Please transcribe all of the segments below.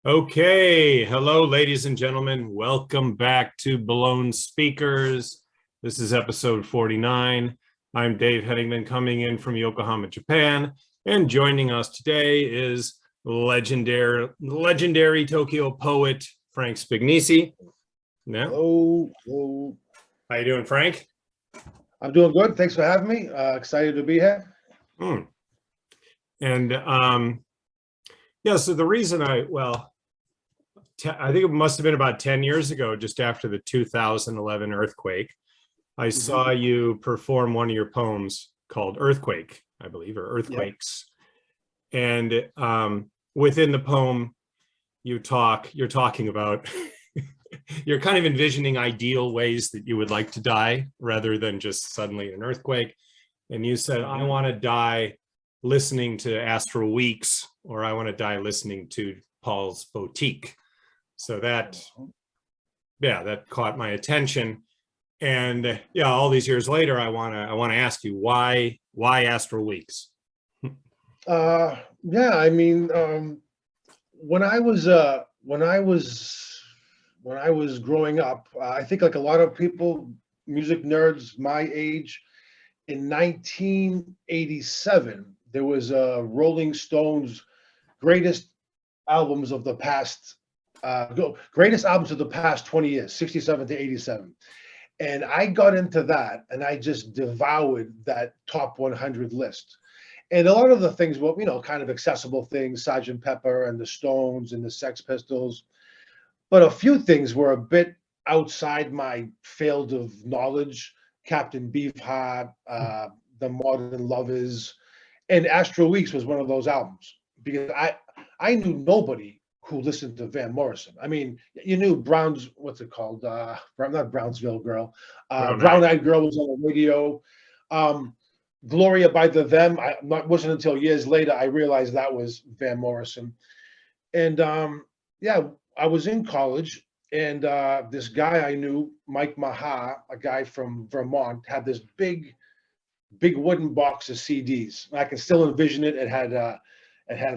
Okay, hello, ladies and gentlemen. Welcome back to Blown Speakers. This is episode 49. I'm Dave Hoenigman coming in from Yokohama, Japan, and joining us today is legendary Tokyo poet Frank Spignese. Yeah. Hello. How you doing, Frank? I'm doing good. Thanks for having me. Excited to be here. And so the reason I think it must have been about 10 years ago, just after the 2011 earthquake, I saw you perform one of your poems called Earthquake, I believe, or Earthquakes. Yep. And within the poem, you're talking about, you're kind of envisioning ideal ways that you would like to die rather than just suddenly an earthquake. And you said, I want to die listening to Astral Weeks, or I want to die listening to Paul's Boutique. So that caught my attention. And all these years later, I want to ask you why Astral Weeks? When I was growing up, I think like a lot of people, music nerds my age, in 1987, there was a Rolling Stones greatest albums of the past 20 years, 67 to 87. And I got into that and I just devoured that top 100 list. And a lot of the things were, kind of accessible things, Sgt. Pepper and the Stones and the Sex Pistols. But a few things were a bit outside my field of knowledge. Captain Beefheart, The Modern Lovers, and Astral Weeks was one of those albums because I knew nobody who listened to Van Morrison. I mean, you knew not Brownsville Girl. Brown Eyed Girl was on the radio. Gloria by the Them. Wasn't until years later I realized that was Van Morrison. And I was in college, and this guy I knew, Mike Maha, a guy from Vermont, had this big wooden box of CDs. I can still envision it. It had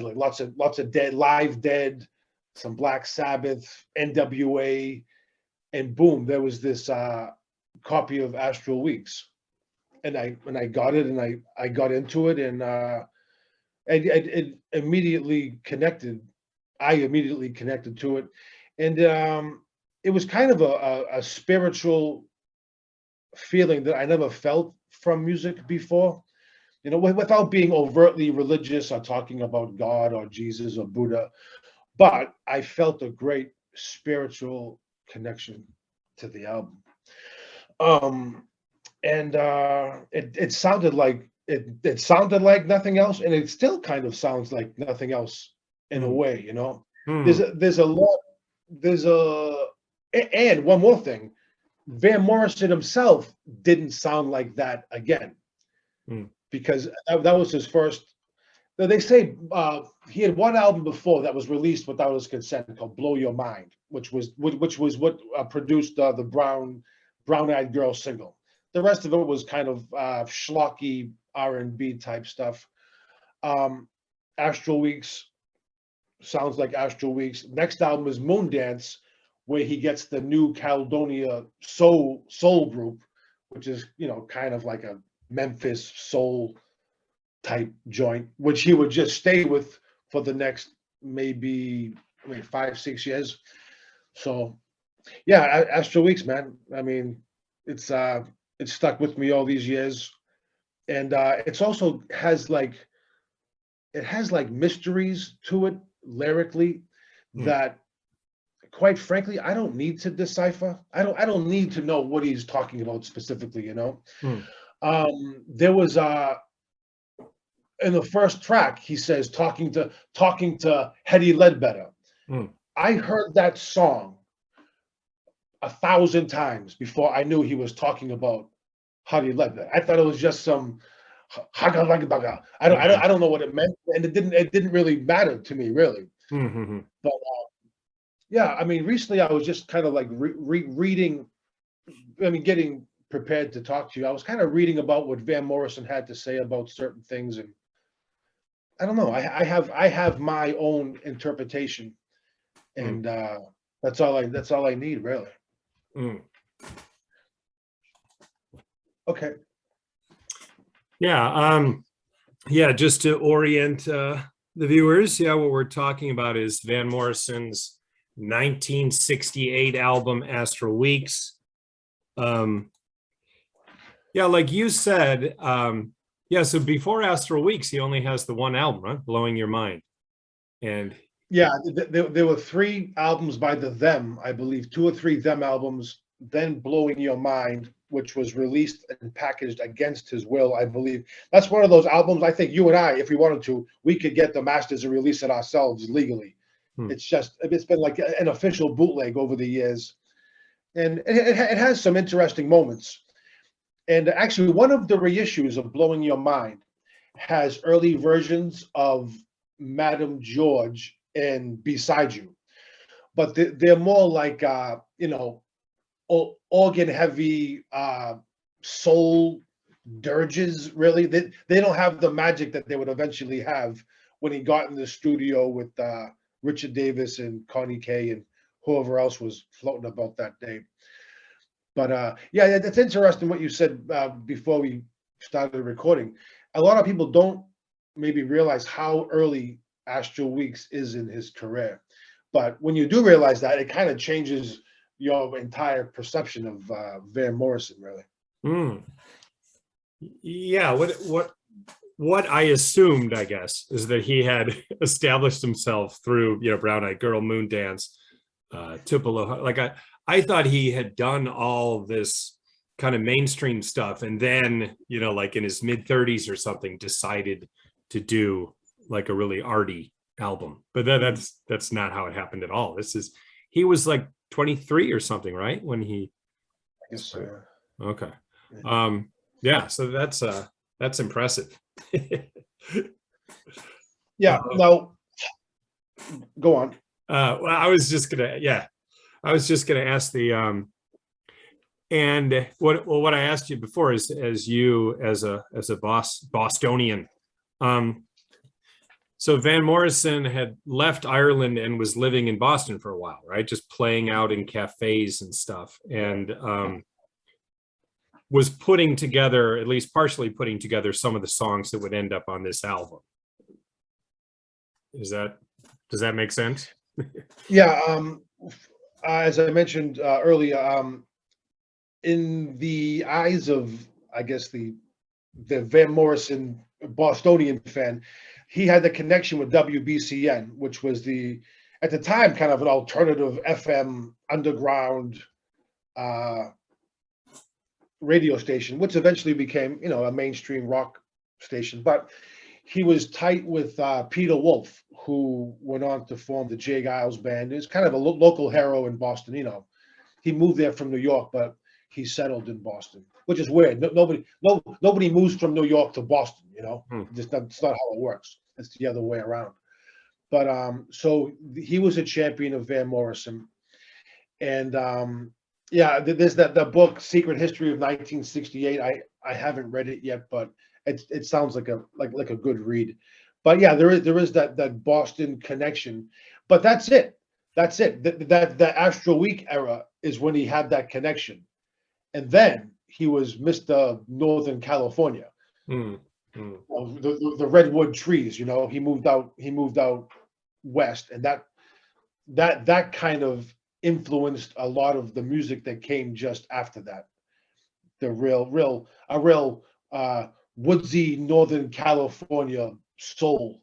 like lots of Live Dead, some Black Sabbath, NWA, and boom, there was this copy of Astral Weeks, and I got it, and I got into it, and it immediately connected. I immediately connected to it, and it was kind of a spiritual feeling that I never felt from music before. Without being overtly religious or talking about God or Jesus or Buddha, but I felt a great spiritual connection to the album. It sounded like it sounded like nothing else, and it still kind of sounds like nothing else in a way. And one more thing, Van Morrison himself didn't sound like that again. Because that was his first. They say he had one album before that was released without his consent called "Blow Your Mind," which was what produced the Brown Eyed Girl single. The rest of it was kind of schlocky R&B type stuff. Astral Weeks sounds like Astral Weeks. Next album is Moondance, where he gets the New Caledonia soul group, which is kind of like a Memphis soul type joint, which he would just stay with for the next maybe 5-6 years. So Astral Weeks, man. I mean, it's stuck with me all these years, and it's also has like mysteries to it lyrically that, quite frankly, I don't need to decipher. I don't need to know what he's talking about specifically. There was in the first track, he says talking to Hetty Ledbetter. I heard that song 1,000 times before I knew he was talking about Hetty Ledbetter. I thought it was just some haga laga baga. I don't know what it meant, and it didn't really matter to me, really. But I mean, recently I was just kind of like reading. I mean, getting prepared to talk to you. I was kind of reading about what Van Morrison had to say about certain things, and I don't know. I have my own interpretation, and that's all I need, really. Mm. Okay. Yeah. Yeah. Just to orient the viewers, yeah, what we're talking about is Van Morrison's 1968 album, Astral Weeks. Yeah, like you said, yeah, so before Astral Weeks, he only has the one album, right? Blowing Your Mind. And yeah, there were 3 albums by Them, I believe, 2 or 3 Them albums, then Blowing Your Mind, which was released and packaged against his will, I believe. That's one of those albums, I think you and I, if we wanted to, we could get the masters and release it ourselves legally. It's been like an official bootleg over the years. And it has some interesting moments. And actually, one of the reissues of Blowing Your Mind has early versions of Madame George and Beside You, but they're more like organ heavy soul dirges. Really, they don't have the magic that they would eventually have when he got in the studio with Richard Davis and Connie Kay and whoever else was floating about that day. But yeah, that's interesting what you said before we started recording. A lot of people don't maybe realize how early Astral Weeks is in his career. But when you do realize that, it kind of changes your entire perception of Van Morrison, really. Mm. Yeah, what I assumed, I guess, is that he had established himself through, Brown Eyed Girl, Moondance, Tupelo. Like I thought he had done all this kind of mainstream stuff, and then, like in his mid-30s or something, decided to do like a really arty album. But that's not how it happened at all. He was like 23 or something, right? When he I guess so. Okay. Yeah, so that's impressive. Yeah, no, go on. Well, I was just gonna ask and what I asked you before is, as a Bostonian, so Van Morrison had left Ireland and was living in Boston for a while, right? Just playing out in cafes and stuff, and was putting together, at least partially putting together, some of the songs that would end up on this album. Does that make sense? Yeah, as I mentioned earlier, in the eyes of, I guess, the Van Morrison Bostonian fan, he had the connection with WBCN, which was at the time, kind of an alternative FM underground radio station, which eventually became, a mainstream rock station. But he was tight with Peter Wolf, who went on to form the Jay Giles Band. He's kind of a local hero in Boston. He moved there from New York, but he settled in Boston, which is weird. Nobody moves from New York to Boston. Just that's not how it works. It's the other way around. But so he was a champion of Van Morrison, and yeah, there's that book, Secret History of 1968. I haven't read it yet, but it sounds like a good read. But yeah, there is that Boston connection. But that's it. That Astral Week era is when he had that connection, and then he was Mr. Northern California. The redwood trees. He moved out west, and that kind of influenced a lot of the music that came just after that. The real woodsy Northern California soul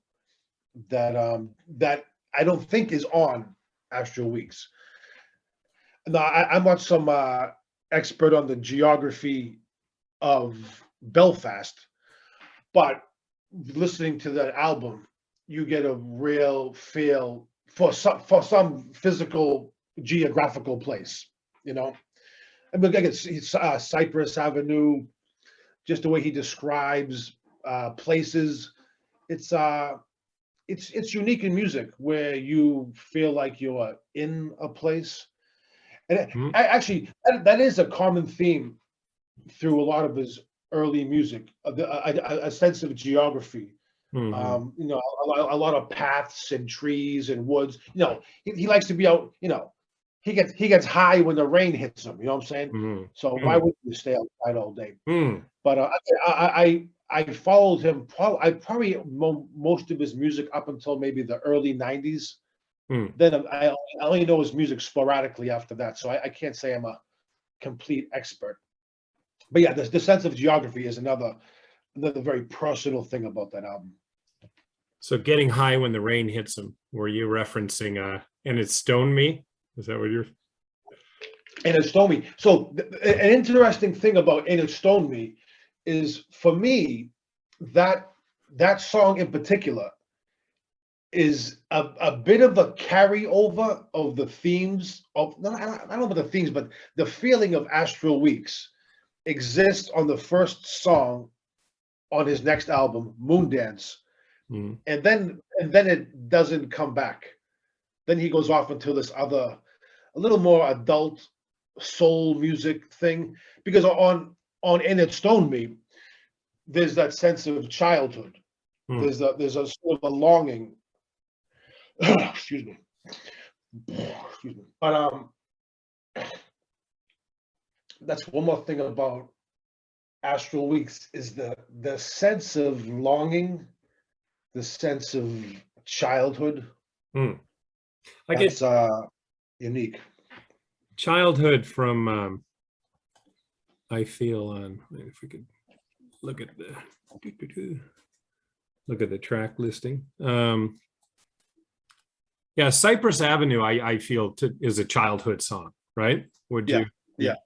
that I don't think is on Astral Weeks. Now, I'm not some expert on the geography of Belfast, but listening to that album, you get a real feel for some physical geographical place. I mean, it's Cypress Avenue, just the way he describes places. It's unique in music where you feel like you're in a place. And actually, that is a common theme through a lot of his early music, a sense of geography. You know, a lot of paths and trees and woods. You know, he likes to be out. You know, he gets high when the rain hits him. You know what I'm saying? So why would you stay outside all day? But I followed him. I probably most of his music up until maybe the early '90s. Then I only know his music sporadically after that, so I can't say I'm a complete expert. But yeah, the sense of geography is another very personal thing about that album. So getting high when the rain hits him, were you referencing and it stoned me? Is that what you're? And it stoned me. So an interesting thing about "And It Stoned Me" is, for me, that song in particular is a bit of a carryover of the themes of, I don't know about the themes, but the feeling of Astral Weeks exists on the first song on his next album, Moondance. And then it doesn't come back. Then he goes off into this other, a little more adult soul music thing. Because on "And It Stoned Me," there's that sense of childhood. There's a sort of a longing. Excuse me. But that's one more thing about Astral Weeks, is the sense of longing, the sense of childhood. I That's get unique. childhood from I feel on, if we could look at the track listing. Yeah, Cypress Avenue, I feel is a childhood song, right? Would you? Yeah.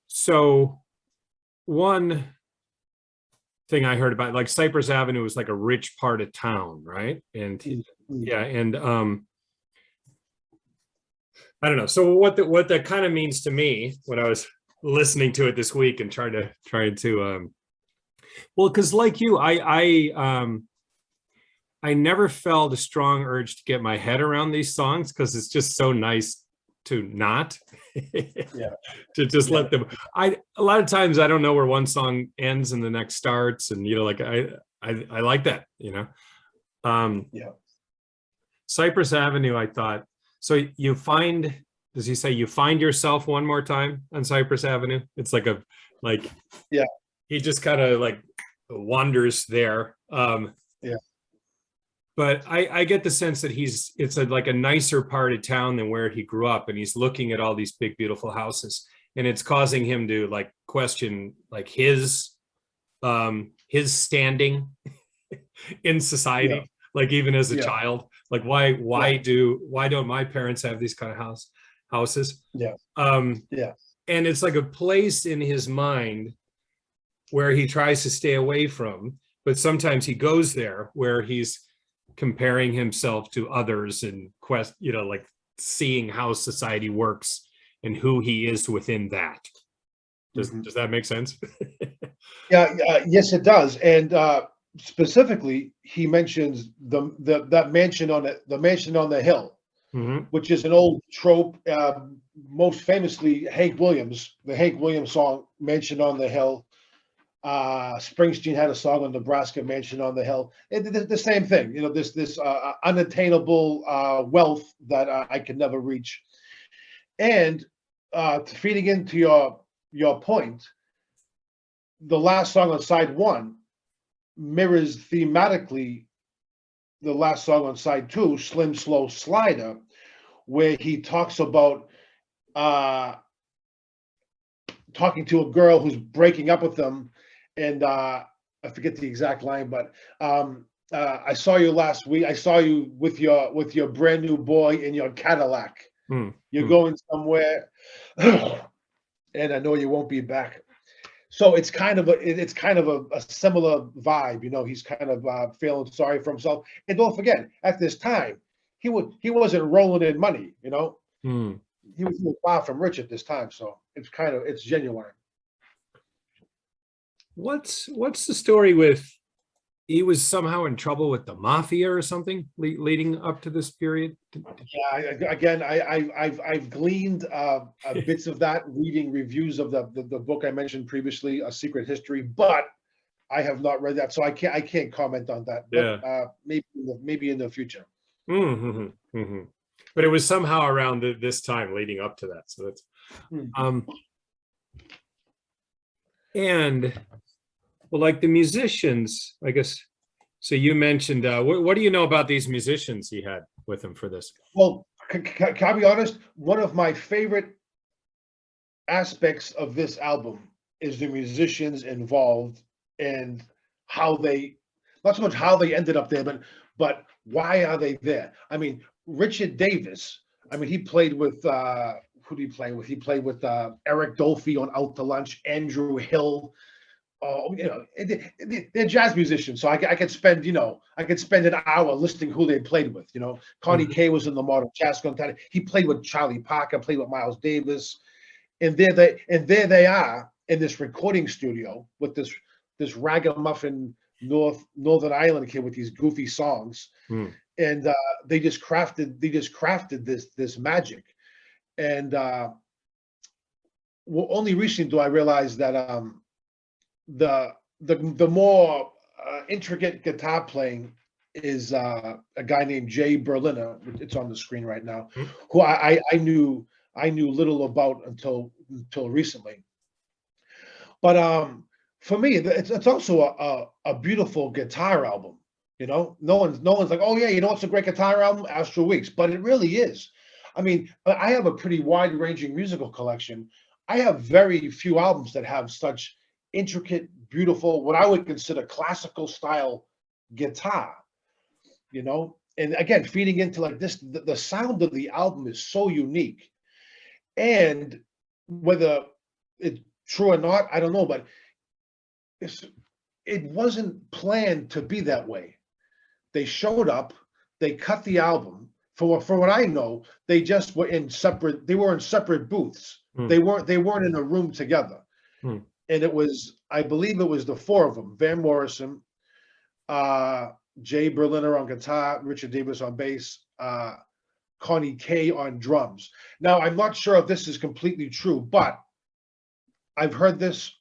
So one thing I heard about, like, Cypress Avenue was like a rich part of town, right? And yeah, and I don't know. So what that kind of means to me when I was listening to it this week and trying to well, because like you, I never felt a strong urge to get my head around these songs, because it's just so nice to not to just let them. A lot of times I don't know where one song ends and the next starts, and like I like that, Cypress Avenue, I thought. So you find, does he say you find yourself one more time on Cypress Avenue? It's like he just kind of like wanders there. But I get the sense that it's like a nicer part of town than where he grew up, and he's looking at all these big, beautiful houses, and it's causing him to like question like his standing in society, like even as a child, like why don't my parents have these kind of houses? And it's like a place in his mind where he tries to stay away from, but sometimes he goes there where he's comparing himself to others and like seeing how society works and who he is within that. Does that make sense? Yes, it does. And specifically, he mentions that mansion on the hill, which is an old trope. Most famously, the Hank Williams song, "Mansion on the Hill." Springsteen had a song on Nebraska, "Mansion on the Hill." The same thing, this unattainable wealth that I can never reach. And feeding into your point, the last song on side one mirrors thematically the last song on side two, "Slim Slow Slider," where he talks about talking to a girl who's breaking up with him. And I forget the exact line, but I saw you last week. I saw you with your brand new boy in your Cadillac. You're going somewhere, and I know you won't be back. So it's kind of a similar vibe. He's kind of feeling sorry for himself. And don't forget, at this time, he wasn't rolling in money. He was far from rich at this time. So it's genuine. What's the story with, he was somehow in trouble with the mafia or something leading up to this period? Again, I've gleaned bits of that reading reviews of the book I mentioned previously, A Secret History, but I have not read that, so I can't comment on that. But maybe in the future. Mm-hmm, mm-hmm. But it was somehow around this time leading up to that. So that's and well, like the musicians, I guess. So you mentioned what do you know about these musicians he had with him for this? Well, can I be honest? One of my favorite aspects of this album is the musicians involved and how they, not so much how they ended up there, but why are they there? I mean, Richard Davis, I mean, he played with who did he play with? He played with Eric Dolphy on Out to Lunch, Andrew Hill. They're jazz musicians, so I could spend, an hour listing who they played with. Connie Kay was in the Modern Jazz Quartet. He played with Charlie Parker, played with Miles Davis, and there they are in this recording studio with this ragamuffin Northern Ireland kid with these goofy songs, and they just crafted this magic, and only recently do I realize that the more intricate guitar playing is a guy named Jay Berliner. It's on the screen right now, who I knew little about until recently. But for me, it's also a beautiful guitar album. No one's like, oh yeah, it's a great guitar album, Astral Weeks, but it really is. I mean, I have a pretty wide-ranging musical collection. I have very few albums that have such intricate, beautiful, what I would consider classical style guitar. And again, feeding into like this, the sound of the album is so unique. And whether it's true or not, I don't know, but it wasn't planned to be that way. They showed up, they cut the album. For what I know, they just were in separate booths. They weren't in a room together. And it was, I believe it was the four of them: Van Morrison, Jay Berliner on guitar, Richard Davis on bass, Connie Kay on drums. Now, I'm not sure if this is completely true, but I've heard this.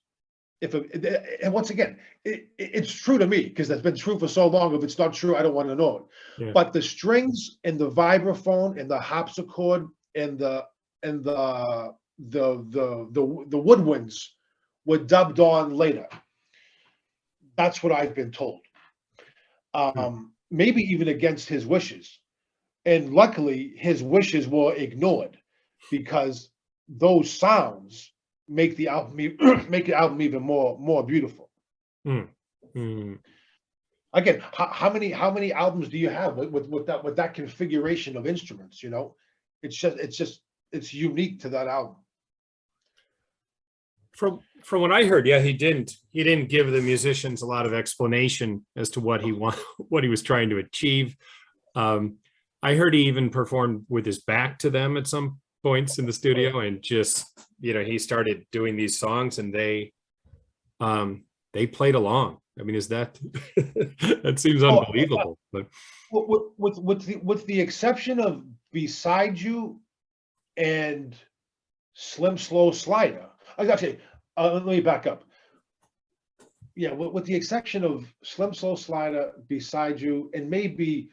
And once again, it's true to me because that's been true for so long. If it's not true, I don't want to know it. Yeah. But the strings and the vibraphone and the harpsichord and the woodwinds were dubbed on later. That's what I've been told. Maybe even against his wishes. And luckily, his wishes were ignored because those sounds make the album even more beautiful. Again, how many albums do you have with that configuration of instruments? It's unique to that album. From what I heard, yeah, he didn't give the musicians a lot of explanation as to what he was trying to achieve. I heard he even performed with his back to them at some points in the studio, and just he started doing these songs, and they played along. I mean, is that that seems unbelievable? But with the exception of Beside You and Slim Slow Slider, actually, let me back up. Yeah, with the exception of Slim Slow Slider, Beside You, and maybe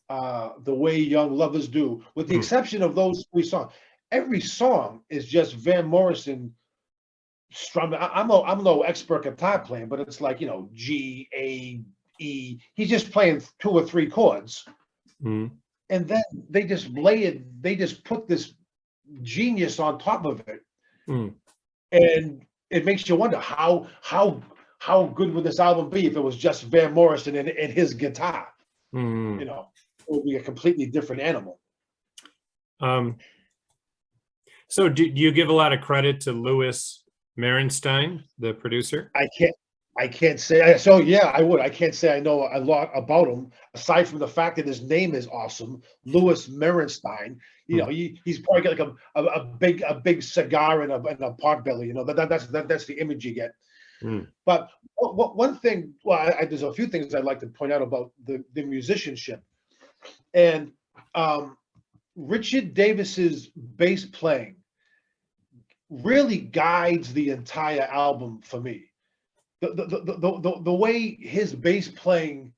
The Way Young Lovers Do, with the exception of those three songs, every song is just Van Morrison strumming. I'm no expert guitar playing, but it's like, G, A, E. He's just playing 2 or 3 chords. And then they just put this genius on top of it. And it makes you wonder how good would this album be if it was just Van Morrison and his guitar. It would be a completely different animal. So do you give a lot of credit to Louis Merenstein, the producer? I can't say. So yeah, I would. I can't say I know a lot about him aside from the fact that his name is awesome, Louis Merenstein. He's probably got like a big cigar and a pot belly. That's the image you get. But one thing, there's a few things I'd like to point out about the musicianship, and Richard Davis's bass playing really guides the entire album for me. the way his bass playing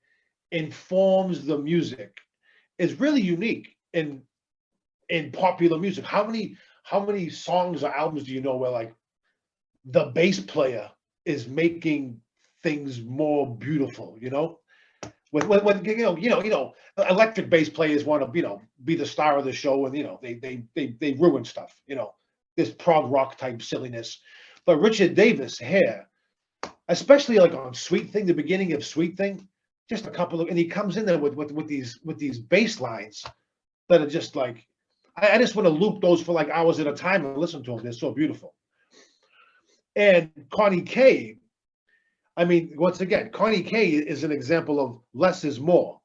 informs the music is really unique in popular music. How many songs or albums do you know where like the bass player is making things more beautiful? You know, when electric bass players want to be the star of the show, and they ruin stuff. This prog rock type silliness. But Richard Davis here, especially like on Sweet Thing, the beginning of Sweet Thing, just a couple of, and he comes in there with these bass lines that are just like, I just want to loop those for like hours at a time and listen to them. They're so beautiful. And Connie Kay, I mean, once again, Connie Kay is an example of less is more.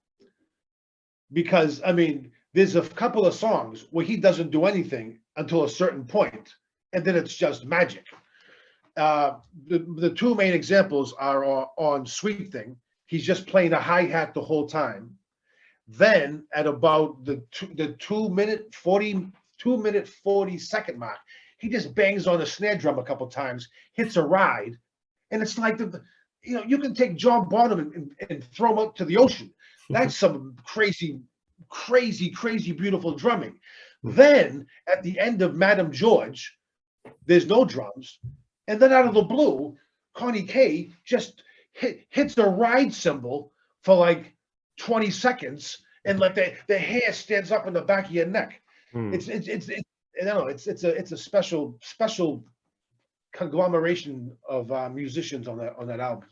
Because, I mean, there's a couple of songs where he doesn't do anything until a certain point, and then it's just magic. The two main examples are on Sweet Thing. He's just playing a hi-hat the whole time. Then at about the 2 minute 40 second mark, he just bangs on a snare drum a couple times, hits a ride, and it's like you can take John Bonham and throw him out to the ocean. That's some crazy beautiful drumming. Then at the end of Madame George, there's no drums, and then out of the blue, Connie Kay just hits a ride cymbal for like 20 seconds, and like the hair stands up in the back of your neck. It's I don't know, it's a special conglomeration of musicians on that album.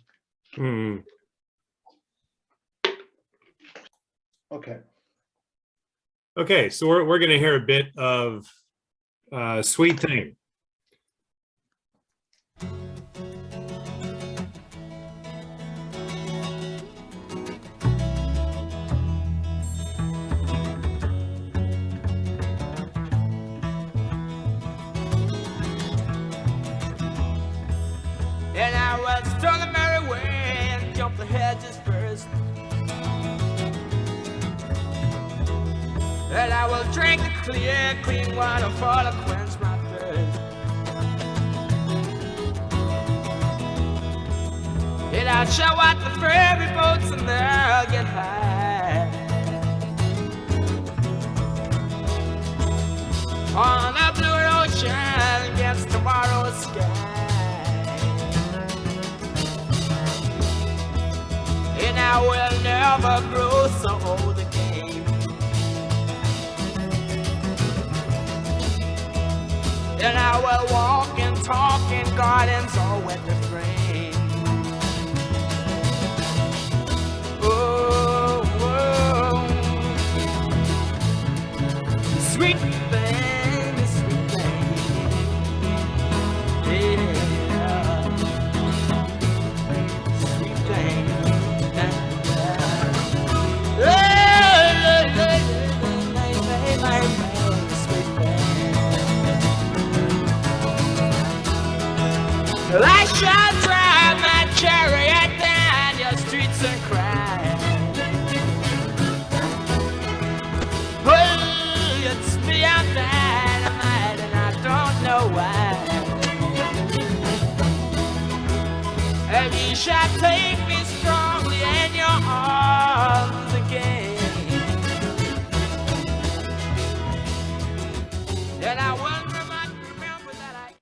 Okay, so we're going to hear a bit of Sweet Thing. And I was strung the merry way and jumped the hedges first. And I will drink the clear, clean water for to quench my thirst. And I'll show out the ferry boats and they'll get high on the blue ocean against tomorrow's sky. And I will never grow so old again. And I will walk and talk in gardens all winter rain. Oh, oh, sweet thing, sweet thing. Yeah, sweet thing. I shall drive my chariot down your streets and cry. Oh, it's beyond dynamite and I don't know why. And you shall take me strongly in your arms again. And I will remember that I...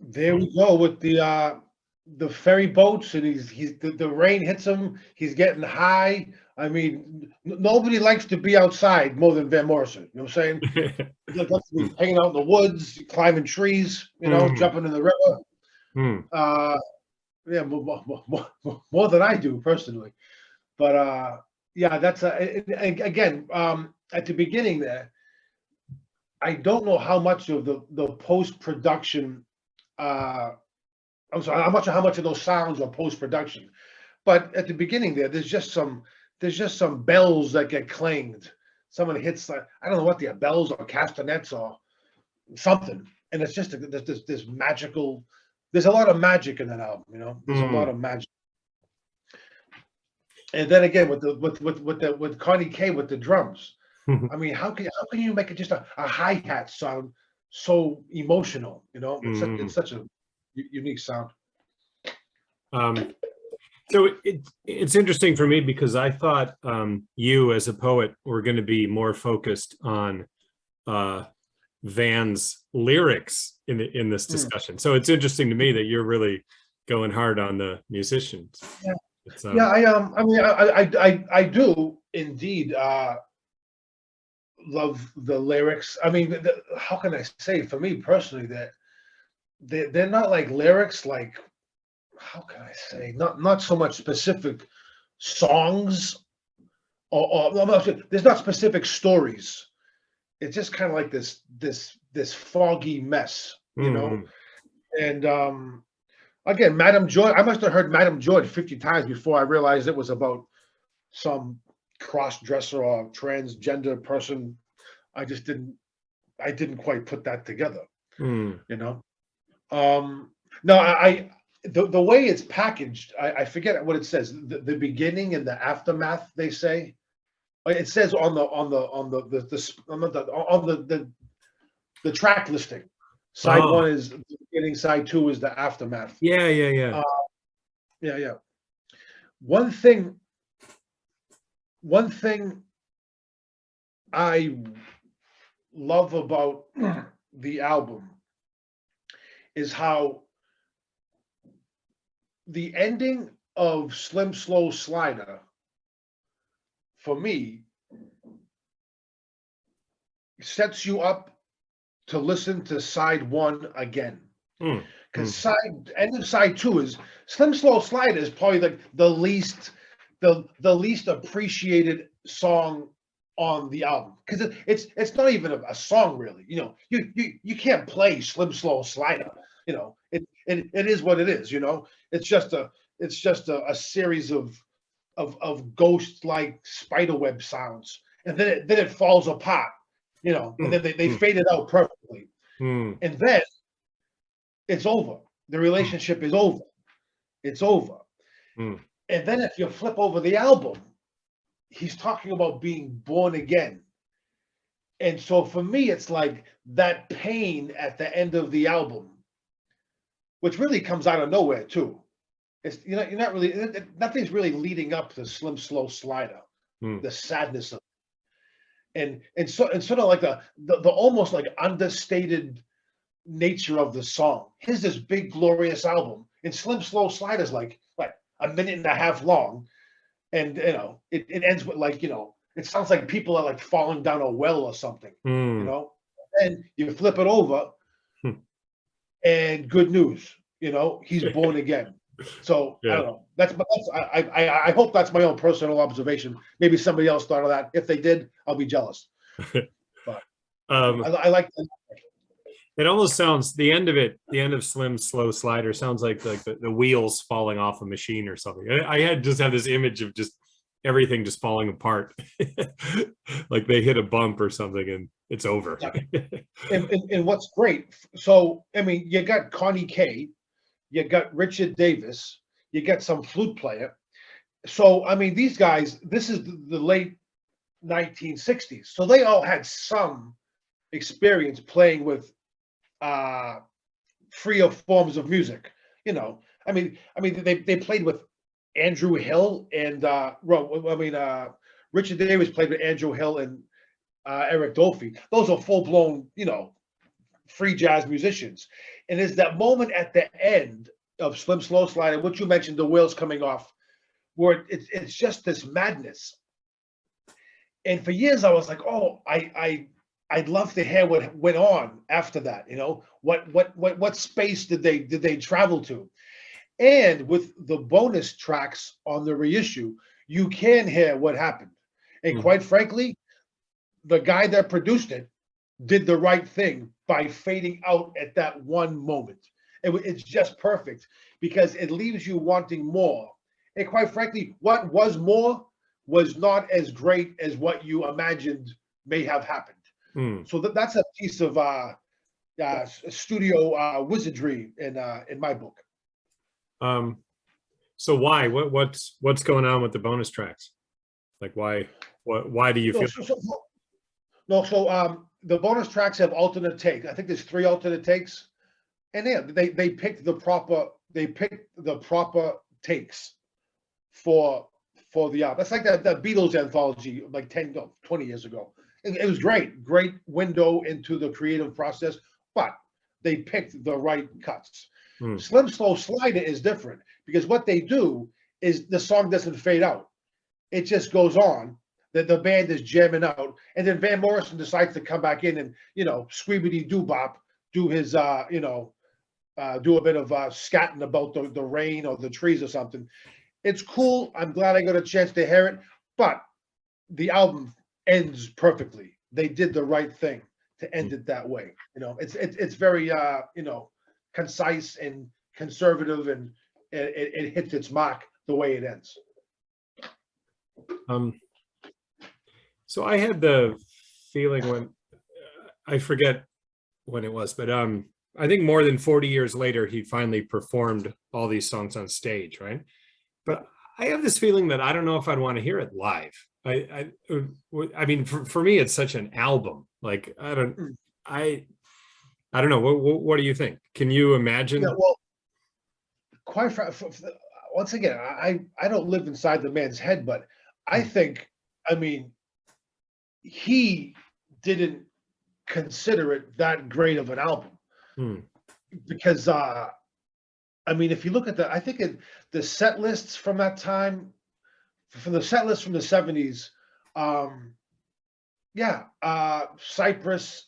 There we go with the ferry boats, and the rain hits him. He's getting high. I mean, nobody likes to be outside more than Van Morrison. You know what I'm saying? He likes to be hanging out in the woods, climbing trees, jumping in the river. Yeah, more than I do personally. But yeah, that's again at the beginning there. I don't know how much of the post-production. I'm sorry, how much of those sounds are post-production, but at the beginning there's just some bells that get clanged. Someone hits I don't know what they are, bells or castanets or something, and it's just this magical. There's a lot of magic in that album, There's a lot of magic. And then again with Connie Kay with the drums, I mean, how can you make it just a hi-hat sound so emotional? You know, it's such a unique sound. So it's interesting for me because I thought you as a poet were going to be more focused on Van's lyrics in this discussion. So it's interesting to me that you're really going hard on the musicians. Yeah, It's, I mean, I do indeed love the lyrics. I mean, how can I say, for me personally, that they're not like lyrics, like, how can I say, not so much specific songs, or there's not specific stories. It's just kind of like this foggy mess, you know. And again, Madame Joy, I must have heard Madame Joy 50 times before I realized it was about some cross-dresser or transgender person. I didn't quite put that together, you know. No, the way it's packaged, I forget what it says. The beginning and the aftermath, they say. It says on the track listing. Side one is the beginning, side two is the aftermath. Yeah. Yeah. One thing I love about the album is how the ending of Slim Slow Slider, for me, sets you up to listen to side one again. Because end of side two is Slim Slow Slider is probably like the least appreciated song on the album, because it's not even a song really. You know, you can't play Slim Slow Slider. You know, it is what it is. You know, it's just a series of ghost-like spiderweb sounds, and then it falls apart. You know, and then they fade it out perfectly, and then it's over. The relationship is over. It's over. And then if you flip over the album, he's talking about being born again. And so for me, it's like that pain at the end of the album, which really comes out of nowhere too. It's, you know, you're not really, nothing's really leading up to Slim Slow Slider, the sadness of it. And sort of like the almost like understated nature of the song. Here's this big glorious album, and Slim Slow Slider's like a minute and a half long, and you know it ends with, like, you know, it sounds like people are like falling down a well or something, you know. And you flip it over, and good news, you know, he's born again. So I don't know. I hope that's my own personal observation. Maybe somebody else thought of that. If they did, I'll be jealous. But I like that. It almost sounds, the end of Slim Slow Slider sounds like the wheels falling off a machine or something. I just have this image of just everything just falling apart, like they hit a bump or something and it's over. And what's great, so I mean, you got Connie Kay, you got Richard Davis, you got some flute player. So I mean, these guys, this is the late 1960s, so they all had some experience playing with freer forms of music. You know, I mean, they played with Andrew Hill and Richard Davis played with Andrew Hill and Eric Dolphy. Those are full blown, you know, free jazz musicians. And there's that moment at the end of Slim Slow Slider, which you mentioned, the wheels coming off, where it's just this madness. And for years I was like, oh, I'd love to hear what went on after that. You know, what space did they travel to? And with the bonus tracks on the reissue, you can hear what happened. And quite frankly, the guy that produced it did the right thing by fading out at that one moment. It's just perfect because it leaves you wanting more. And quite frankly, what was more was not as great as what you imagined may have happened. So that's a piece of studio wizardry in my book. So why? What's going on with the bonus tracks? Like why do you feel? No, so the bonus tracks have alternate take. I think there's 3 alternate takes, and yeah, they picked the proper takes for the album. That's like that Beatles anthology like 10, no, 20 years ago. It was great window into the creative process, but they picked the right cuts. Slim Slow Slider is different because what they do is the song doesn't fade out. It just goes on. The band is jamming out, and then Van Morrison decides to come back in and, squeebity doo bop, do his do a bit of scatting about the rain or the trees or something. It's cool. I'm glad I got a chance to hear it, but the album ends perfectly. They did the right thing to end it that way. It's very concise and conservative, and it hits its mark the way it ends. So I had the feeling when I forget when it was, but I think more than 40 years later, he finally performed all these songs on stage, right? But I have this feeling that I don't know if I'd want to hear it live. I mean, for me, it's such an album. Like, I don't know. What do you think? Can you imagine? Yeah, well, quite once again, I don't live inside the man's head, but I think, I mean, he didn't consider it that great of an album because I mean, if you look at I think the set lists from that time, from the set list from the 70s, Cypress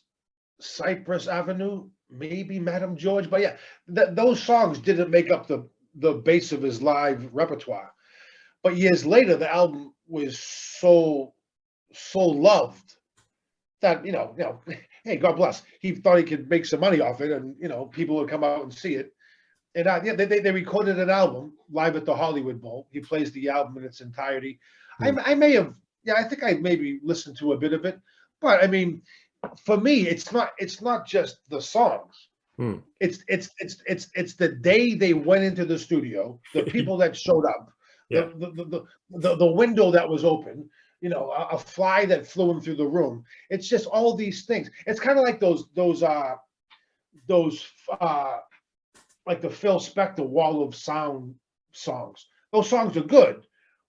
Avenue, maybe Madame George, but yeah, those songs didn't make up the base of his live repertoire. But years later, the album was so loved that hey, God bless, he thought he could make some money off it, and people would come out and see it. And they recorded an album live at the Hollywood Bowl. He plays the album in its entirety. I may have, I think I maybe listened to a bit of it, but I mean, for me, it's not just the songs. It's the day they went into the studio, the people that showed up, the window that was open, a fly that flew in through the room. It's just all these things. It's kind of like those like the Phil Spector Wall of Sound songs. Those songs are good,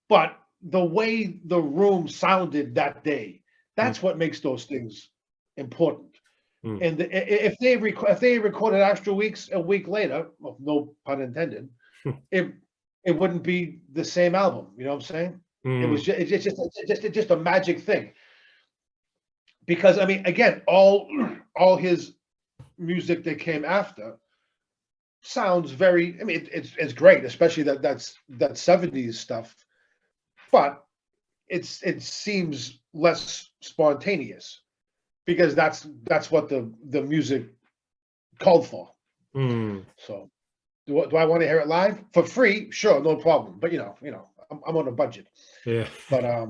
but the way the room sounded that day, that's what makes those things important. And if they recorded Astral Weeks a week later, well, no pun intended, it wouldn't be the same album. You know what I'm saying? It's just a magic thing. Because I mean, again, all his music that came after sounds very, I mean, it's great, especially that 70s stuff, but it seems less spontaneous because that's what the music called for. So do I want to hear it live for free? Sure, no problem. But I'm on a budget. Yeah. But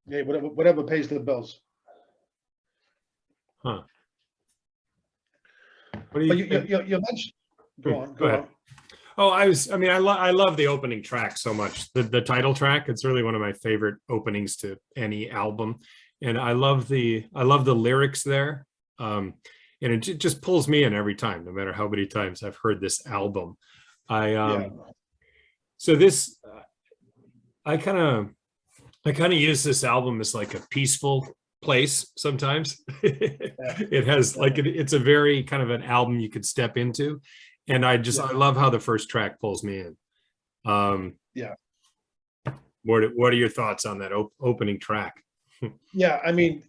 whatever pays the bills. Huh. But you mentioned. Go on. Oh, I love the opening track so much. The title track, it's really one of my favorite openings to any album. And I love the lyrics there. And it just pulls me in every time, no matter how many times I've heard this album. So this, I kind of use this album as like a peaceful place sometimes. It has it's a very kind of an album you could step into, and I love how the first track pulls me in. What are your thoughts on that opening track? I mean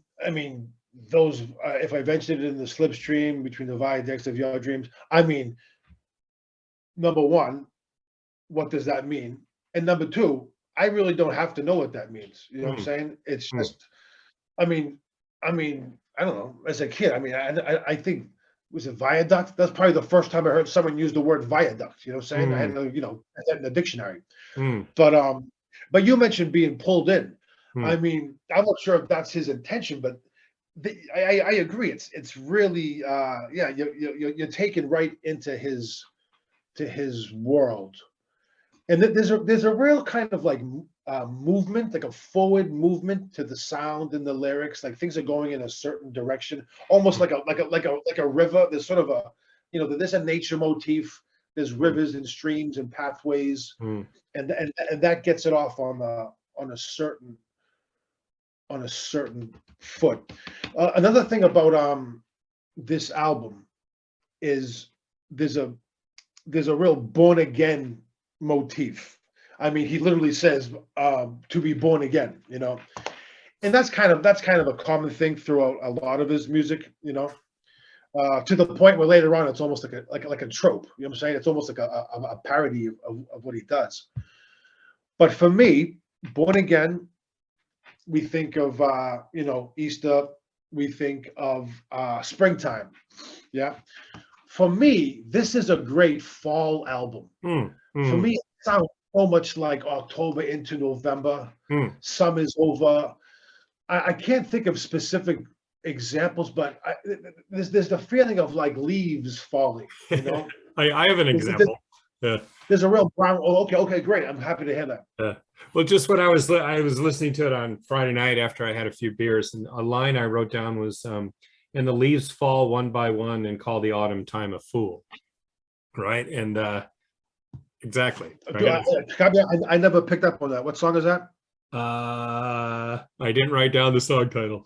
those if I ventured in the slipstream between the viaducts of your dreams, I mean, number one, what does that mean? And number two, I really don't have to know what that means. You know what I'm saying? It's just, I mean, I don't know. As a kid, I mean, I think, was it viaduct? That's probably the first time I heard someone use the word viaduct. You know what I'm saying? I had that in the dictionary. But you mentioned being pulled in. I mean, I'm not sure if that's his intention, but I agree. It's really you're taken right into his world. And there's a real kind of like movement, like a forward movement to the sound and the lyrics. Like things are going in a certain direction, almost like a river. There's sort of a, there's a nature motif. There's rivers and streams and pathways, and that gets it off on a certain foot. Another thing about this album is there's a real born again motif. I mean, he literally says to be born again, and that's kind of a common thing throughout a lot of his music, to the point where later on it's almost like a trope. You know what I'm saying? It's almost like a parody of what he does. But for me, born again, we think of Easter, we think of springtime. Yeah. For me, this is a great fall album. For me, it sounds so much like October into November. Summer's over. I can't think of specific examples, but there's the feeling of like leaves falling. I have an example. There's a real brown. Oh, okay, great. I'm happy to hear that. Well, just when I was listening to it on Friday night after I had a few beers, and a line I wrote down was, "And the leaves fall one by one and call the autumn time a fool," right? And exactly. Right? I never picked up on that. What song is that? I didn't write down the song title.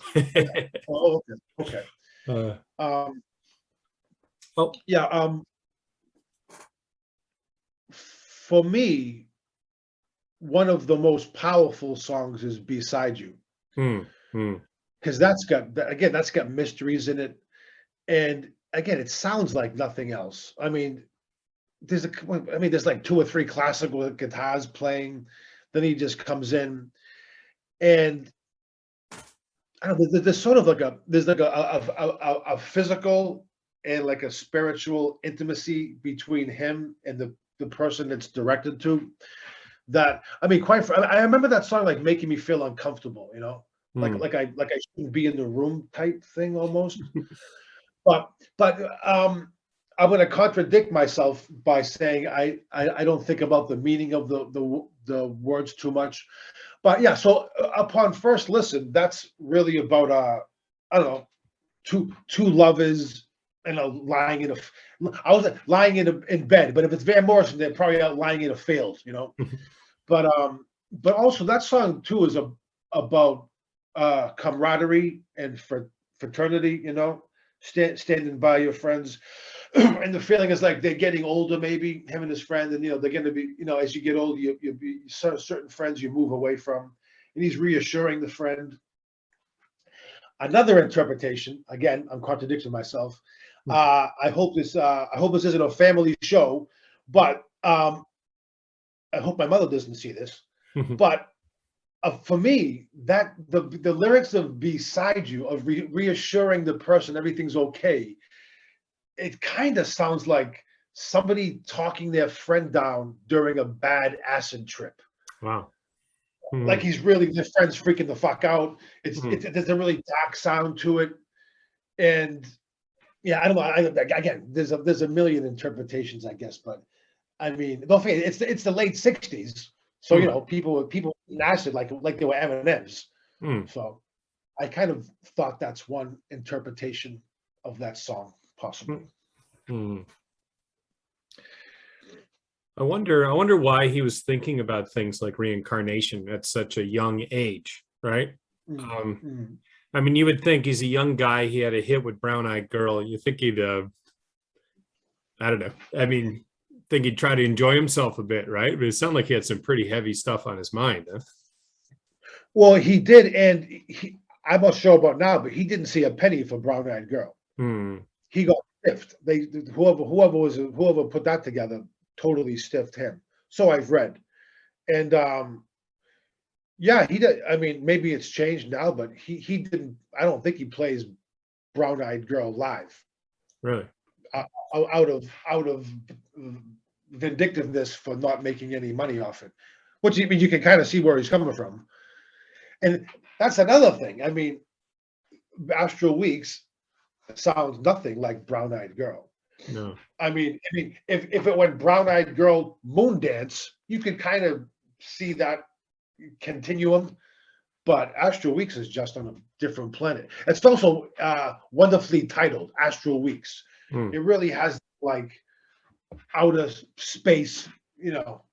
Oh, okay. Yeah. For me, one of the most powerful songs is "Beside You," because that's got mysteries in it, and again, it sounds like nothing else. I mean, there's like 2 or 3 classical guitars playing, then he just comes in, and I don't know, there's sort of like a physical and like a spiritual intimacy between him and the person that's directed to. That, I mean, I remember that song like making me feel uncomfortable, like I shouldn't be in the room type thing almost. but I'm going to contradict myself by saying I don't think about the meaning of the words too much. But yeah, so upon first listen, that's really about I don't know, two lovers and lying in in bed. But if it's Van Morrison, they're probably out lying in a field, But also that song too is about camaraderie and fraternity, standing by your friends. And the feeling is like they're getting older, maybe him and his friend, and they're going to be, as you get older, you certain friends you move away from, and he's reassuring the friend. Another interpretation, again, I'm contradicting myself. I hope this isn't a family show, but I hope my mother doesn't see this. But for me, that the lyrics of "Beside You," of reassuring the person everything's okay, it kind of sounds like somebody talking their friend down during a bad acid trip. Wow. Like their friend's freaking the fuck out. There's a really dark sound to it. And yeah, I don't know. Again, there's a million interpretations, I guess, but I mean, don't forget, it's the late 60s. So, people eating acid like they were M&Ms. So I kind of thought that's one interpretation of that song. Possibly. I wonder why he was thinking about things like reincarnation at such a young age, right? I mean, you would think he's a young guy. He had a hit with Brown Eyed Girl. You think he'd, I don't know. I mean, think he'd try to enjoy himself a bit, right? But it sounded like he had some pretty heavy stuff on his mind. Huh? Well, he did, and I'm not sure about now, but he didn't see a penny for Brown Eyed Girl. He got stiffed. Whoever put that together totally stiffed him. So I've read, and yeah, he did. I mean, maybe it's changed now, but he didn't. I don't think he plays Brown Eyed Girl live. Really? Out of vindictiveness for not making any money off it, which you can kind of see where he's coming from, and that's another thing. I mean, Astral Weeks sounds nothing like Brown Eyed Girl. No. I mean, if it went Brown Eyed Girl Moon Dance, you could kind of see that continuum, but Astral Weeks is just on a different planet. It's also wonderfully titled Astral Weeks. It really has like outer space,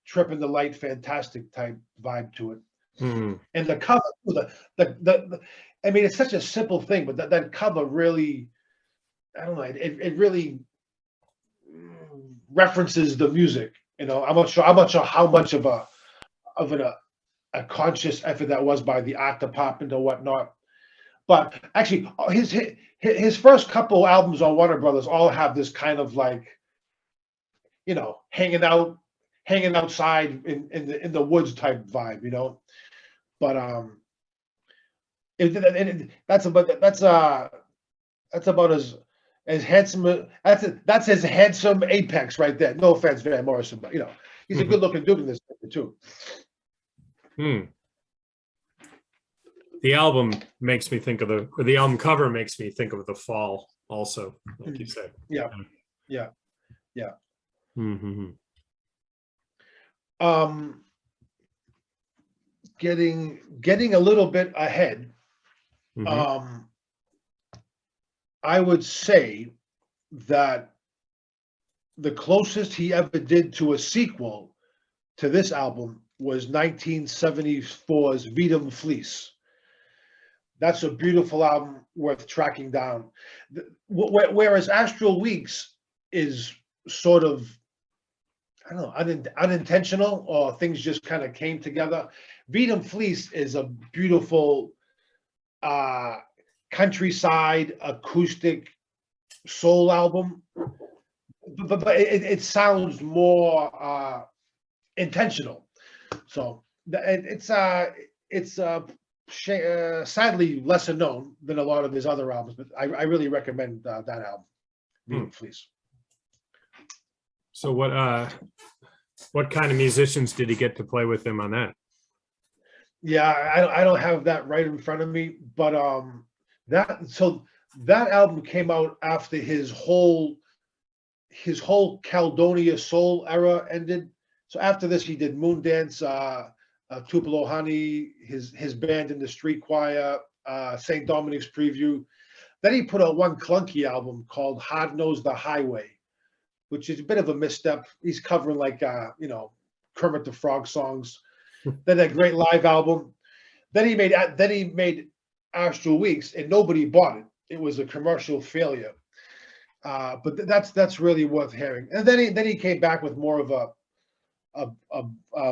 tripping the light, fantastic type vibe to it. And the cover, I mean, it's such a simple thing, but that cover really, I don't know, it really references the music. I'm not sure how much of a conscious effort that was by the Octopop and whatnot. But actually, his first couple albums on Warner Brothers all have this kind of like, hanging outside in the woods type vibe, But that's about as handsome. That's his handsome apex right there. No offense, Van Morrison, but he's a good looking dude in this too. The album makes me think of the album cover makes me think of the fall also, like you said. Yeah. Getting a little bit ahead. I would say that the closest he ever did to a sequel to this album was 1974's Vidum Fleece. That's a beautiful album worth tracking down. Whereas Astral Weeks is sort of, I don't know, unintentional, or things just kind of came together. Vidum Fleece is a beautiful countryside acoustic soul album, but it sounds more intentional. So it's sadly lesser known than a lot of his other albums, but I really recommend that album, Vidum Fleece. So what kind of musicians did he get to play with him on that? Yeah, I don't have that right in front of me, but that album came out after his whole Caledonia soul era ended. So after this, he did Moondance, Tupelo Honey, his band in the street choir, St. Dominic's Preview. Then he put out one clunky album called Hard Knows the Highway, which is a bit of a misstep. He's covering like Kermit the Frog songs. Then that great live album. Then he made Astral Weeks, and nobody bought it. It was a commercial failure. But that's really worth hearing. And then he came back with more of a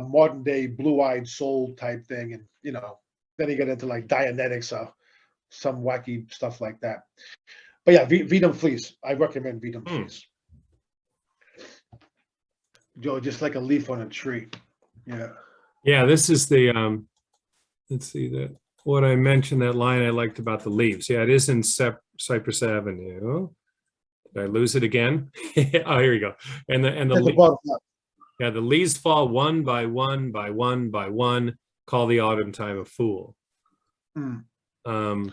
modern day blue-eyed soul type thing, and then he got into like Dianetics, some wacky stuff like that. But yeah, Vidum Fleece. I recommend Vidum Fleece. Joe, just like a leaf on a tree. Yeah, this is the let's see what I mentioned, that line I liked about the leaves. Yeah, it is in Cypress Avenue. Did I lose it again? Oh, here we go. And the leaves fall one by one by one by one. Call the autumn time a fool. I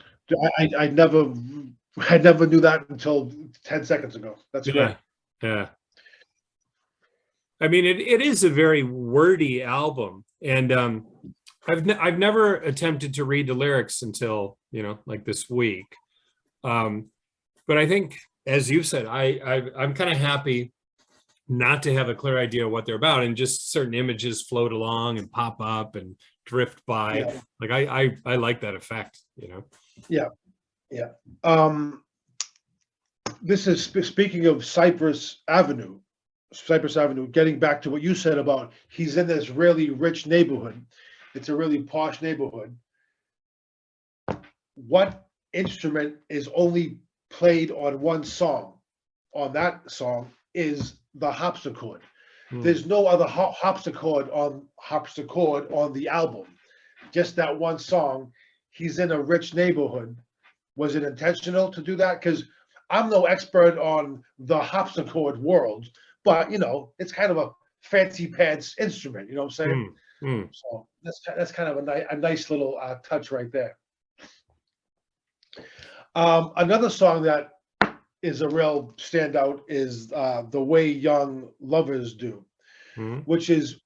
never knew that until 10 seconds ago. That's great. Yeah. I mean, it is a very wordy album, and I've never attempted to read the lyrics until like this week. But I think, as you said, I'm kind of happy not to have a clear idea of what they're about, and just certain images float along and pop up and drift by. Yeah. Like I like that effect. Yeah. This is speaking of Cypress Avenue, getting back to what you said about he's in this really rich neighborhood. It's a really posh neighborhood. What instrument is only played on one song? On that song is the harpsichord. There's no other harpsichord on the album. Just that one song. He's in a rich neighborhood. Was it intentional to do that? Because I'm no expert on the harpsichord world, but it's kind of a fancy pants instrument. You know what I'm saying? So that's kind of a nice little touch right there. Another song that is a real standout is The Way Young Lovers Do. Mhm. which is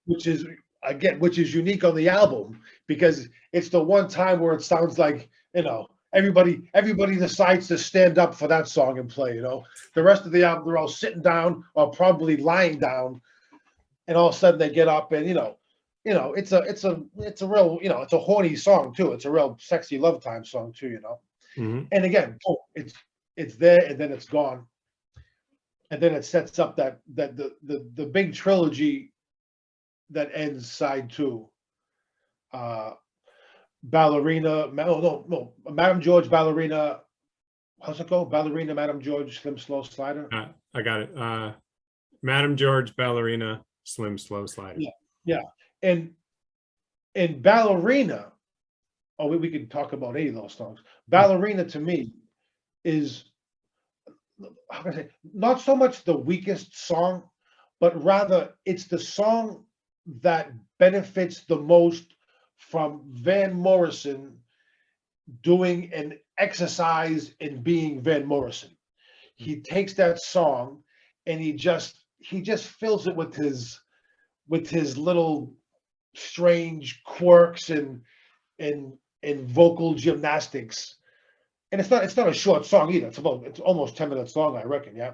unique on the album, because it's the one time where it sounds like, everybody decides to stand up for that song and play. The rest of the album, they're all sitting down or probably lying down, and all of a sudden they get up and it's a real, it's a horny song too. It's a real sexy love time song too. Mhm. And again, it's there and then it's gone, and then it sets up that the big trilogy that ends side 2. Ballerina, no, Madam George, Ballerina. How's it go? Ballerina, Madam George, Slim Slow Slider. I got it. Madam George, Ballerina, Slim Slow Slider. Yeah. And Ballerina, we could talk about any of those songs. Ballerina to me is, how can I say, not so much the weakest song, but rather it's the song that benefits the most from Van Morrison doing an exercise in being Van Morrison. He takes that song and he just fills it with his little strange quirks and vocal gymnastics. And it's not a short song either. It's almost 10 minutes long, I reckon. Yeah.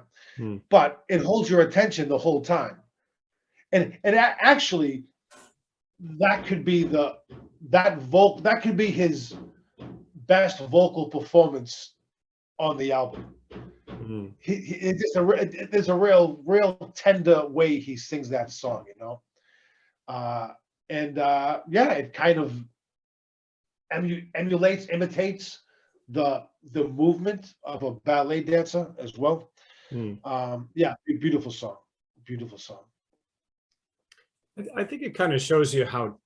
But it holds your attention the whole time. And actually, that could be that could be his best vocal performance on the album. There's a real tender way he sings that song, it kind of imitates the movement of a ballet dancer as well. Beautiful song. I think it kind of shows you how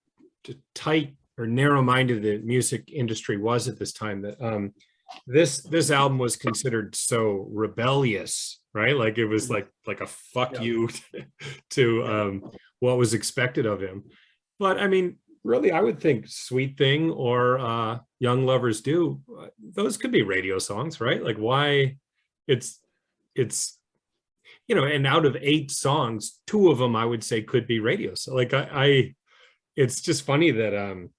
tight or narrow-minded the music industry was at this time, that this album was considered so rebellious, right? Like it was like a fuck you to what was expected of him. But I mean, really, I would think Sweet Thing or Young Lovers Do, those could be radio songs, right? Like why it's and out of 8 songs, 2 of them I would say could be radio. So like it's just funny that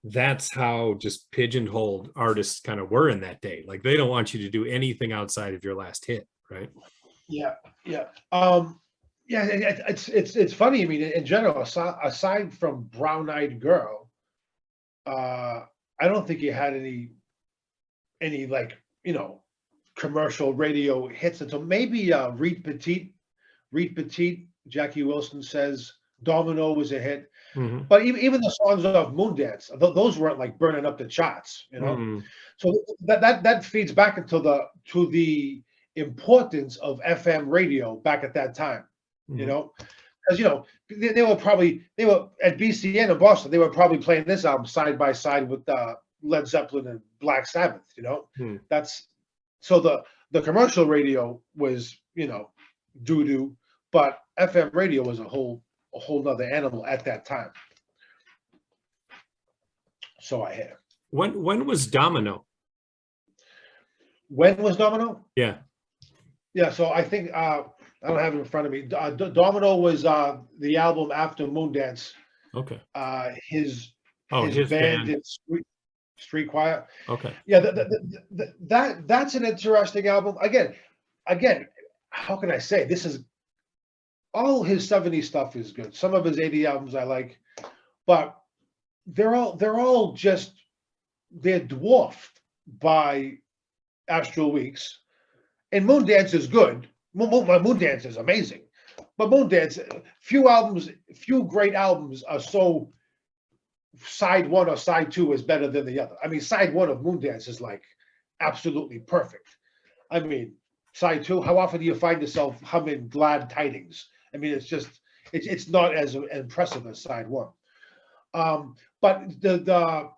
that's how just pigeonholed artists kind of were in that day. Like they don't want you to do anything outside of your last hit, right? It's funny. I mean, in general, aside from Brown Eyed Girl, I don't think he had any like commercial radio hits until maybe Reed Petite, Jackie Wilson Says, Domino was a hit. But even the songs of Moondance, those weren't like burning up the charts, So that feeds back to the importance of FM radio back at that time, because they were at BCN in Boston. They were probably playing this album side by side with Led Zeppelin and Black Sabbath. That's so the commercial radio was doo-doo, but FM radio was a whole nother animal at that time. So I hear. When was Domino? When was Domino? Yeah. So I think I don't have it in front of me. Domino was the album after Moondance. Okay. His band in Street Choir. Okay. Yeah, that's an interesting album. Again, how can I say, this is all his 70s stuff is good. Some of his 80 albums I like, but they're all just, they're dwarfed by Astral Weeks. And Moondance is good. Moondance is amazing. But Moondance, few great albums are so side 1 or side 2 is better than the other. I mean, side 1 of Moondance is like absolutely perfect. I mean, side 2, how often do you find yourself humming Glad Tidings? I mean, it's not as impressive as side 1. But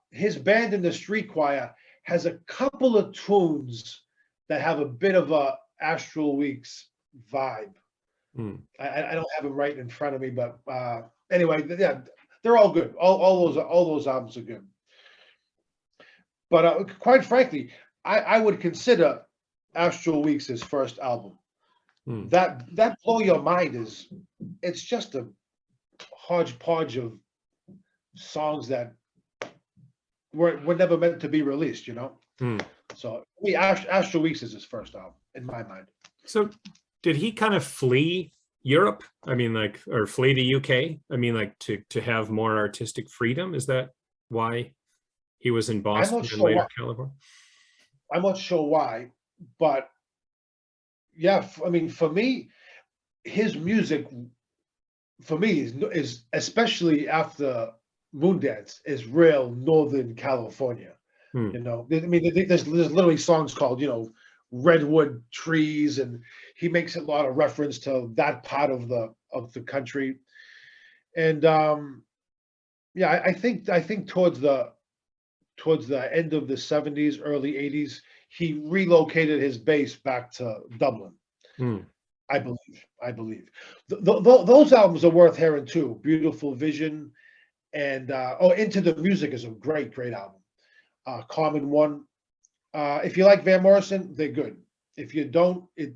his band in the Street Choir has a couple of tunes that have a bit of a Astral Weeks vibe. I don't have them right in front of me, but anyway, yeah, they're all good. All those albums are good. But quite frankly, I would consider Astral Weeks his first album. Hmm. That Blow Your Mind it's just a hodgepodge of songs that were never meant to be released, Hmm. So Astral Weeks is his first album in my mind. So did he kind of flee Europe? I mean, like, or flee the UK? I mean, like to have more artistic freedom? Is that why he was in Boston and later California? I'm not sure why, but yeah, I mean, for me, his music, for me, is especially after Moondance, is real Northern California. Hmm. I mean, there's literally songs called, Redwood Trees, and he makes a lot of reference to that part of the country. And yeah, I think towards the end of the 70s, early 80s, he relocated his base back to Dublin. Hmm. I believe. Those albums are worth hearing too. Beautiful Vision and Into the Music is a great album. Common One. If you like Van Morrison, they're good. If you don't, it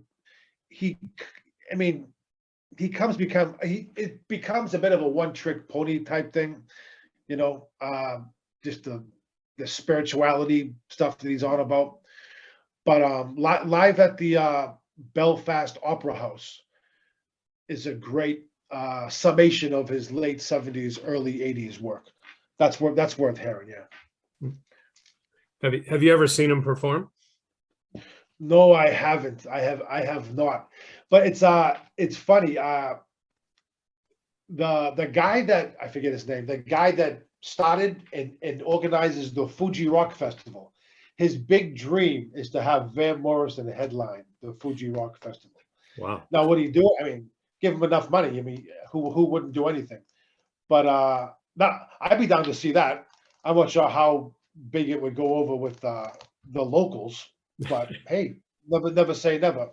becomes a bit of a one-trick pony type thing, just the spirituality stuff that he's on about. But live at the Belfast Opera House is a great summation of his late 70s, early 80s work. That's worth hearing. Yeah. Have you ever seen him perform? No, I haven't. I have not. But it's funny. The guy that I forget his name, the guy that started and organizes the Fuji Rock Festival, his big dream is to have Van Morrison headline the Fuji Rock Festival. Wow. Now, what do you do? I mean, give him enough money. I mean, who wouldn't do anything? But I'd be down to see that. I'm not sure how big it would go over with the locals, but hey, never say never.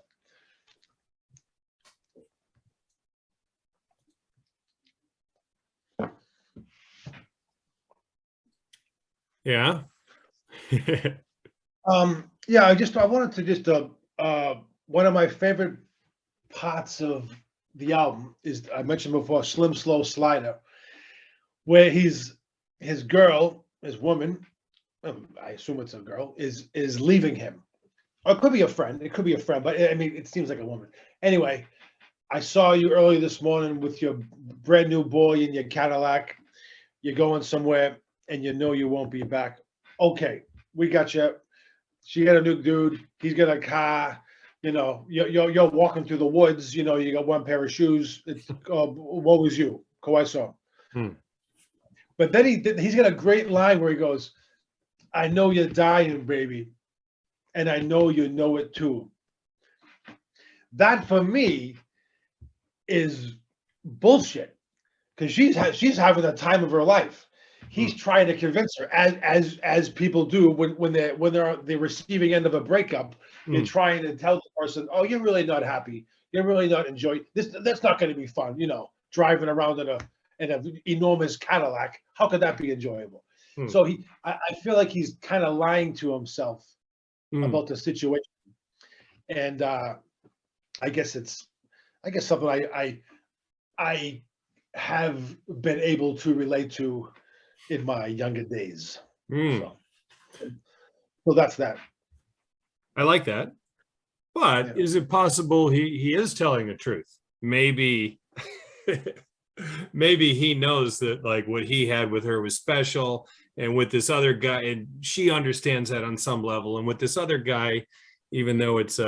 Yeah. Yeah, I wanted to just one of my favorite parts of the album is, I mentioned before, Slim Slow Slider, where his woman, I assume it's a girl, is leaving him. Or it could be a friend. But I mean, it seems like a woman. Anyway, I saw you early this morning with your brand new boy in your Cadillac. You're going somewhere and you won't be back. Okay, we got you. She got a new dude. He's got a car. You're walking through the woods. You got one pair of shoes. It's woe is you. Kawai. But then he's got a great line where he goes, "I know you're dying, baby, and I know you know it too." That for me is bullshit, because she's having the time of her life. He's trying to convince her, as people do when they're the receiving end of a breakup. You're trying to tell the person, "Oh, you're really not happy. You're really not enjoying this. That's not going to be fun. Driving around in an enormous Cadillac. How could that be enjoyable?" So I feel like he's kind of lying to himself about the situation, and I guess something I have been able to relate to in my younger days. So that's that. I like that. But is it possible he is telling the truth? Maybe maybe he knows that, like, what he had with her was special, and with this other guy, and she understands that on some level, and with this other guy, even though it's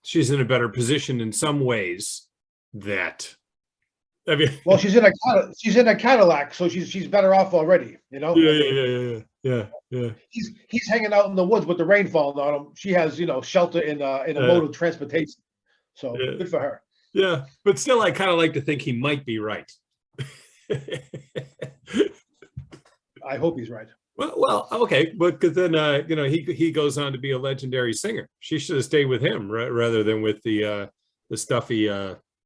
she's in a better position in some ways, that well, she's in a Cadillac, so she's better off already. Yeah. He's hanging out in the woods with the rain falling on him. She has shelter in a mode of transportation. So good for her. Yeah, but still, I kind of like to think he might be right. I hope he's right. Well, okay, but because then he goes on to be a legendary singer. She should have stayed with him rather than with the stuffy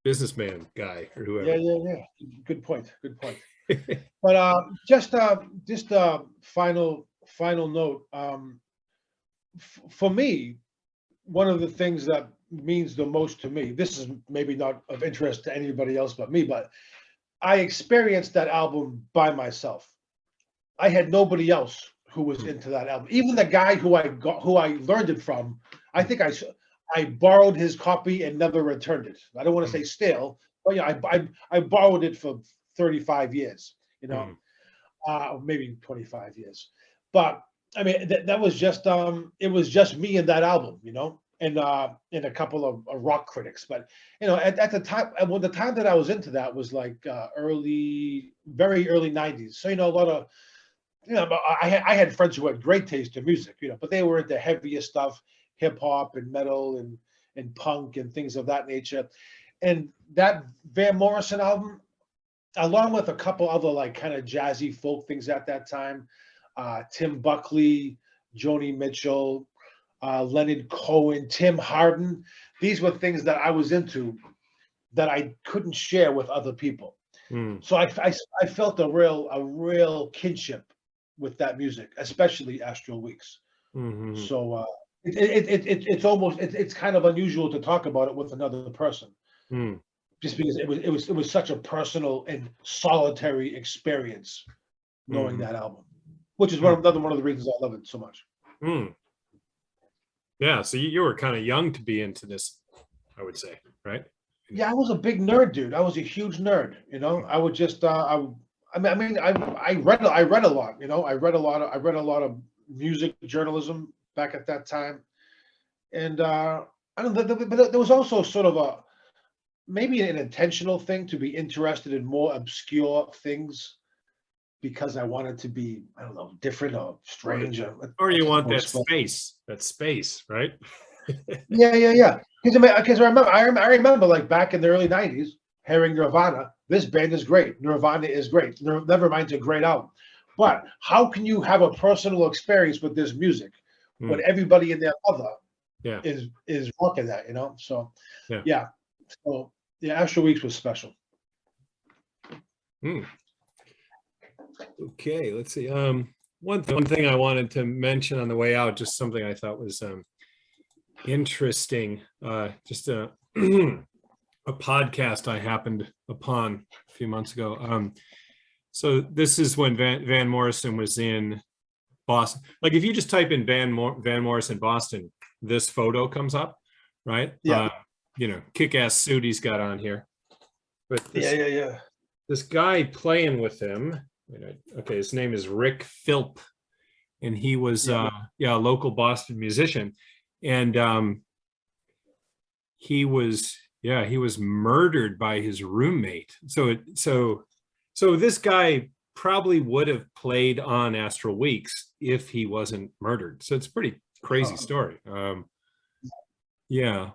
businessman guy or whoever. Yeah. Good point. But just a final note. For me, one of the things that means the most to me, this is maybe not of interest to anybody else but me, but I experienced that album by myself. I had nobody else who was into that album. Even the guy who I learned it from, I think I borrowed his copy and never returned it. I don't want to say stale, but yeah, I borrowed it for 35 years, maybe 25 years. But I mean, that was just it was just me and that album, and a couple of rock critics. But at the time, when the time that I was into that was like very early '90s. So a lot of I had friends who had great taste in music, but they were into heavier stuff, hip hop and metal and punk and things of that nature. And that Van Morrison album, along with a couple other like kind of jazzy folk things at that time, Tim Buckley, Joni Mitchell, Leonard Cohen, Tim Hardin. These were things that I was into that I couldn't share with other people. So I felt a real kinship with that music, especially Astral Weeks. So it's kind of unusual to talk about it with another person, just because it was such a personal and solitary experience knowing that album, which is another one of the reasons I love it so much. Yeah, so you were kind of young to be into this, I would say, right? Yeah, I was a big nerd, dude. I was a huge nerd. I would just I read a lot. I read a lot of music journalism back at that time, and I don't know, but there was also sort of maybe an intentional thing to be interested in more obscure things because I wanted to be, I don't know, different or strange, or you want that space, right? Yeah. Because I remember like back in the early '90s hearing Nirvana. This band is great. Nirvana is great. Nevermind's a great album. But how can you have a personal experience with this music when everybody and their mother is rocking that? So yeah. So yeah, Astral Weeks was special. Okay, let's see. One thing I wanted to mention on the way out, just something I thought was interesting. Just a podcast I happened upon a few months ago. So this is when Van Morrison was in Boston. Like if you just type in Van Morrison Boston, this photo comes up, right? Yeah. Kick-ass suit he's got on here. But this guy playing with him. Okay, his name is Rick Philp, and he was a local Boston musician, and he was murdered by his roommate. So this guy probably would have played on Astral Weeks if he wasn't murdered. So it's a pretty crazy story.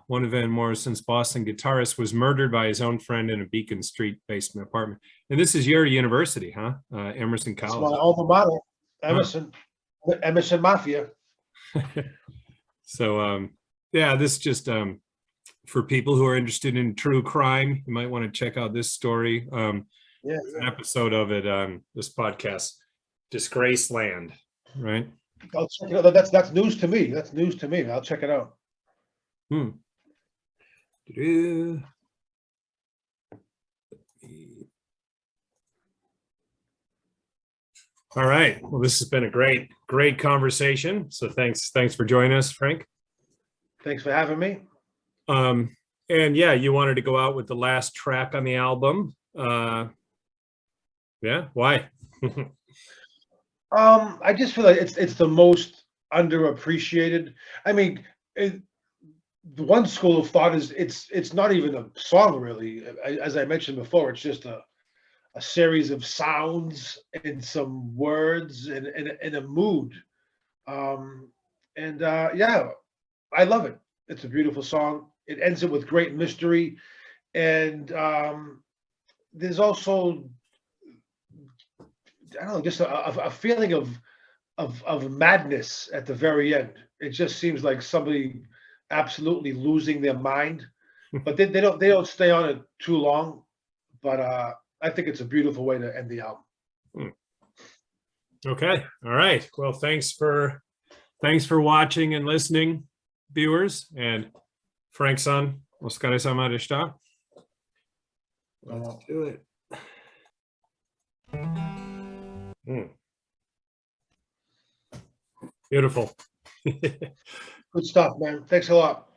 One of Van Morrison's Boston guitarists was murdered by his own friend in a Beacon Street basement apartment. And this is your university, huh? Emerson College. That's my alma mater, Emerson. Emerson Mafia. So, this just for people who are interested in true crime, you might want to check out this story. There's an episode of it on this podcast, Disgraceland, right? I'll check it out. That's news to me. That's news to me. I'll check it out. All right. Well, this has been a great conversation. So thanks for joining us, Frank. Thanks for having me. And you wanted to go out with the last track on the album. Why? I just feel like it's the most underappreciated. I mean, the one school of thought is it's not even a song really. As I mentioned before, it's just a series of sounds and some words and a mood. I love it. It's a beautiful song. It ends it with great mystery, and there's also, I don't know, just a feeling of madness at the very end. It just seems like somebody absolutely losing their mind, but they don't stay on it too long. But I think it's a beautiful way to end the album. Okay. All right. Well, thanks for watching and listening. viewers. And Frank-san, otsukare-sama deshita. Let's do it. Beautiful. Good stuff, man. Thanks a lot.